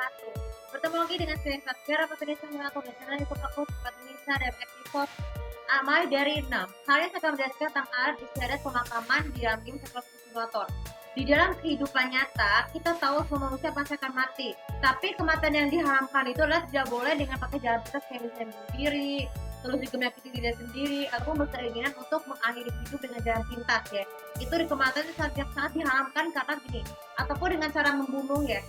wabarakatuh. Bertemu lagi dengan saya Satgar atau Indonesia Mengatur di channel YouTube aku Tempat Indonesia dan episode Amai dari 6. Hari ini saya akan menjelaskan tentang adat istiadat pemakaman di dalam game Sekolah Simulator. Di dalam kehidupan nyata, kita tahu semua manusia pasti akan mati. Tapi kematian yang diharamkan itu adalah tidak boleh dengan pakai jalan pintas kayak misalnya bunuh diri, terus juga menyakiti diri sendiri, ataupun berkeinginan untuk mengakhiri hidup dengan jalan pintas ya. Itu di kematian itu sangat diharamkan karena gini, ataupun dengan cara membunuh ya,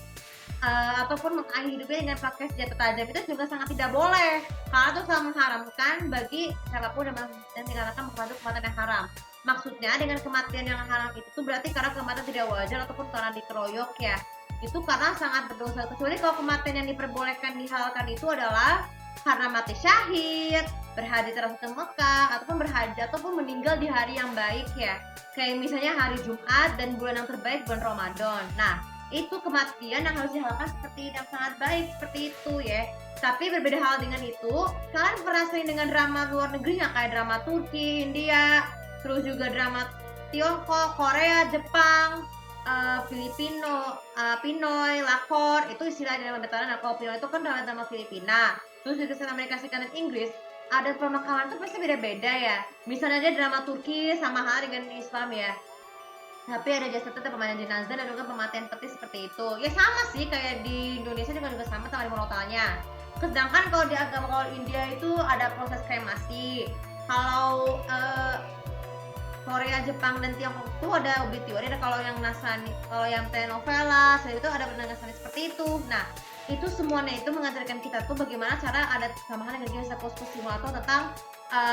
ataupun mengakhiri hidupnya dengan pakai senjata tajam itu juga sangat tidak boleh karena itu sangat mengharamkan bagi siapapun dan dikarenakan membantu kematian yang haram. Maksudnya dengan kematian yang haram itu tuh berarti karena kematian tidak wajar ataupun karena dikeroyok ya, itu karena sangat berdosa. Kecuali kalau kematian yang diperbolehkan dihalalkan itu adalah karena mati syahid, berhaji terus ke Mekah, ataupun berhaji ataupun meninggal di hari yang baik ya, kayak misalnya hari Jumat dan bulan yang terbaik bulan Ramadan. Nah, itu kematian yang harus dihalalkan seperti yang sangat baik seperti itu ya. Tapi berbeda hal dengan itu, kalian pernah sering dengan drama luar negeri yang kayak drama Turki, India, terus juga drama Tiongkok, Korea, Jepang, Filipino, Pinoy, Lakor, itu istilah dalam betaran. Kalau Pinoy itu kan drama Filipina. Terus juga Amerika Serikat dan Inggris, ada pemakaman itu pasti beda-beda ya. Misalnya aja drama Turki sama hal dengan Islam ya, tapi ada jasa tetap pemandian jenazah dan juga pematian peti seperti itu. Ya sama sih kayak di Indonesia juga sama di monotalnya. Sedangkan kalau di agama kalau India itu ada proses kremasi. Kalau Korea, Jepang dan Tiongkok itu ada obituary. Ada kalau yang Nasrani, kalau yang telenovela, itu ada Nasrani seperti itu. Nah, itu semuanya itu mengajarkan kita tuh bagaimana cara adat samahan dengan game Sekolah Simulator tentang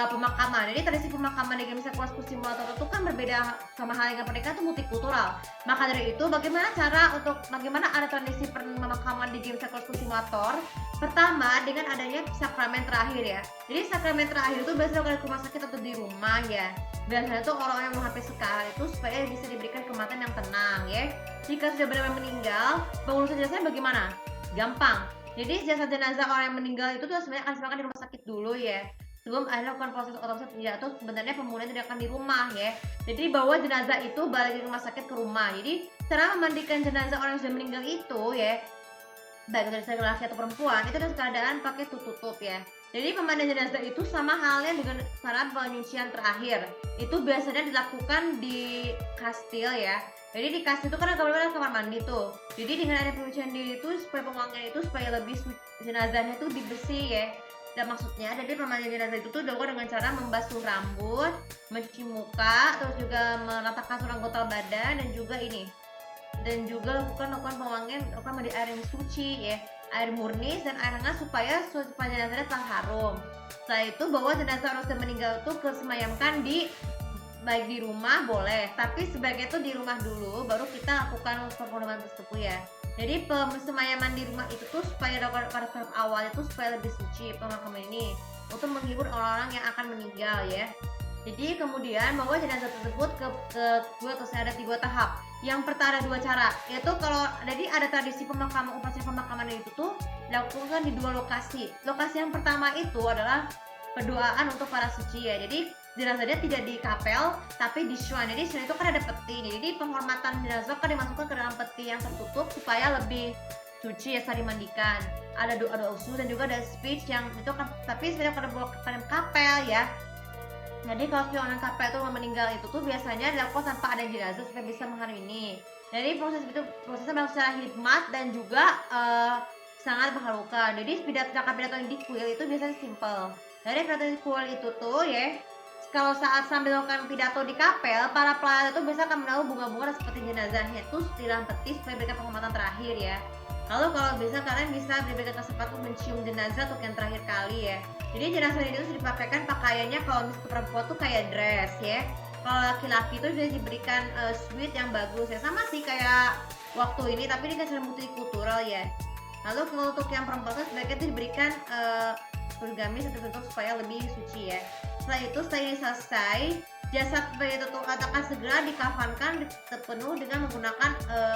pemakaman. Jadi tradisi pemakaman di game Sekolah Simulator itu kan berbeda sama hal dengan pernikahan itu multikultural. Maka dari itu bagaimana ada tradisi pemakaman di game Sekolah Simulator? Pertama dengan adanya sakramen terakhir ya. Jadi sakramen terakhir itu biasanya kalau di rumah sakit atau di rumah ya. Biasanya tuh orang yang menghapus sekarang itu supaya bisa diberikan kematian yang tenang ya. Jika sudah benar-benar meninggal, pengurusan jenazahnya bagaimana? Gampang. Jadi jasad jenazah orang yang meninggal itu tuh sebenarnya akan dimakamkan di rumah sakit dulu ya, sebelum akhirnya melakukan proses otopsi. Ya itu sebenarnya pemulihan tidak akan di rumah ya. Jadi bawa jenazah itu balik di rumah sakit ke rumah. Jadi cara memandikan jenazah orang yang sudah meninggal itu ya, baik dari laki atau perempuan, itu dalam keadaan pakai tutup ya. Jadi pemandian jenazah itu sama halnya dengan cara penyucian terakhir. Itu biasanya dilakukan di kastil ya. Jadi di kastil itu kan ada kamar mandi tuh. Jadi dengan ada penyucian diri itu supaya pewangian itu supaya lebih jenazahnya itu dibersih ya. Dan maksudnya jadi pemandian jenazah itu tuh dilakukan dengan cara membasuh rambut, mencuci muka, terus juga meratakan seluruh anggota badan dan juga lakukan pewangian, lakukan mandi air yang suci ya, air murni dan air hangat supaya jenazahnya telah harum. Setelah itu bawa jenazah orang yang meninggal itu kesemayamkan baik di rumah boleh, tapi sebaiknya itu di rumah dulu baru kita lakukan pemakaman tersebut ya. Jadi pemisemayaman di rumah itu tuh supaya pada tahap awal itu supaya lebih suci pemakaman ini untuk menghibur orang-orang yang akan meninggal ya. Jadi kemudian bawa jenazah tersebut ke dua atau ada 3 tahap. Yang pertama ada 2 cara, yaitu kalau jadi ada tradisi upacara pemakaman itu tuh dilakukan di 2 lokasi. Lokasi yang pertama itu adalah berdoaan untuk para suci ya. Jadi jenazahnya tidak di kapel tapi di shrine. Jadi shrine itu kan ada peti nih. Jadi penghormatan jenazah kan dimasukkan ke dalam peti yang tertutup supaya lebih suci ya saat dimandikan. Ada doa usul dan juga ada speech yang itu kan, tapi sebenarnya pada kapel ya. Jadi kalau orang kapel itu meninggal itu tuh biasanya dilakukan tanpa ada jenazah supaya bisa mengharum ini. Jadi prosesnya berlangsung secara hikmat dan juga sangat mengharukan. Jadi pidato yang di kuil itu biasanya simple. Jadi pidato di kuil itu tuh ya, kalau saat sambil melakukan pidato di kapel, para pelayan itu biasa akan menaruh bunga-bunga seperti jenazahnya itu di dalam peti supaya berikan penghormatan terakhir ya. Lalu kalau bisa kalian bisa diberikan kesempatan mencium jenazah untuk yang terakhir kali ya. Jadi jenazah ini tuh dipakaikan pakaiannya kalau misalnya perempuan tuh kayak dress ya. Kalau laki-laki tuh sudah diberikan sweat yang bagus ya, sama sih kayak waktu ini tapi ini kan secara multikultural ya. Lalu kalau untuk yang perempuan tuh sebaiknya tuh diberikan gamis atau supaya lebih suci ya. Setelah ini selesai, jasad itu akan segera dikafankan penuh dengan menggunakan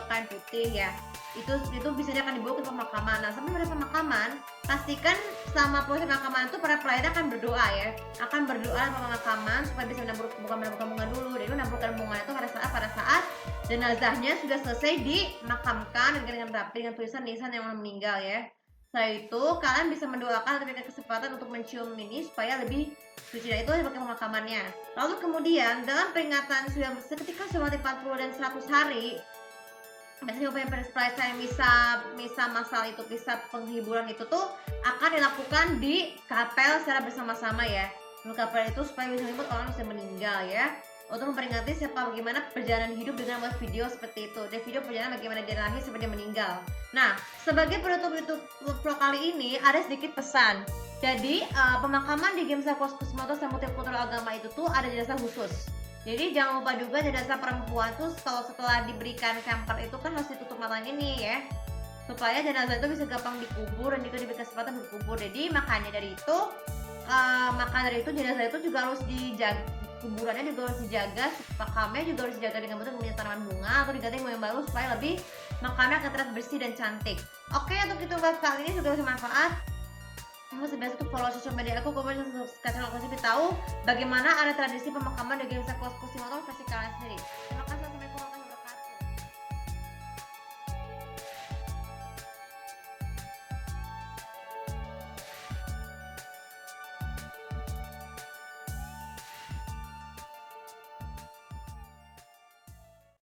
kain putih ya. Itu bisa akan dibawa ke pemakaman. Nah, sampai pada pemakaman, pastikan selama proses pemakaman itu para pelayan akan berdoa ya. Akan berdoa di pemakaman supaya bisa menabur bunga dulu. Jadi menabur bunga itu pada saat jenazahnya sudah selesai dimakamkan dengan rapi dengan tulisan nisan yang meninggal ya. Setelah itu kalian bisa mendoakan atau berikan kesempatan untuk mencium ini supaya lebih suci, dan itu sebagai pemakamannya. Lalu kemudian dalam peringatan sudah seketika sudah 40 dan 100 hari, biasanya upaya perayaan misa masal itu, misa penghiburan itu tuh akan dilakukan di kapel secara bersama-sama ya. Di kapel itu supaya bisa menyebut orang yang sudah meninggal ya, untuk memperingati siapa bagaimana perjalanan hidup dengan membuat video seperti itu, dan video perjalanan bagaimana dia lahir sampai dia meninggal. Nah, sebagai penutup YouTube vlog kali ini ada sedikit pesan. Jadi pemakaman di Gemsa Kusmoto dan multikultural agama itu tuh ada jenazah khusus. Jadi jangan lupa juga jenazah perempuan tuh kalau setelah diberikan camper itu kan harus ditutup matanya nih ya, supaya jenazah itu bisa gampang dikubur dan juga diberi kesempatan dikubur. Jadi makanya dari itu jenazah itu juga harus dijaga, kuburannya juga harus dijaga, makamnya juga harus dijaga dengan betul, kemudian tanaman bunga atau diganti dengan yang baru supaya lebih makamnya akan terlihat bersih dan cantik. Oke, untuk itu kali ini juga bermanfaat. Kamu sebiasa tuh follow sosial media aku, kemudian subscribe channel aku, tahu bagaimana ada tradisi pemakaman dari Gemsa Kusmoto versi kalian sendiri. Terima kasih.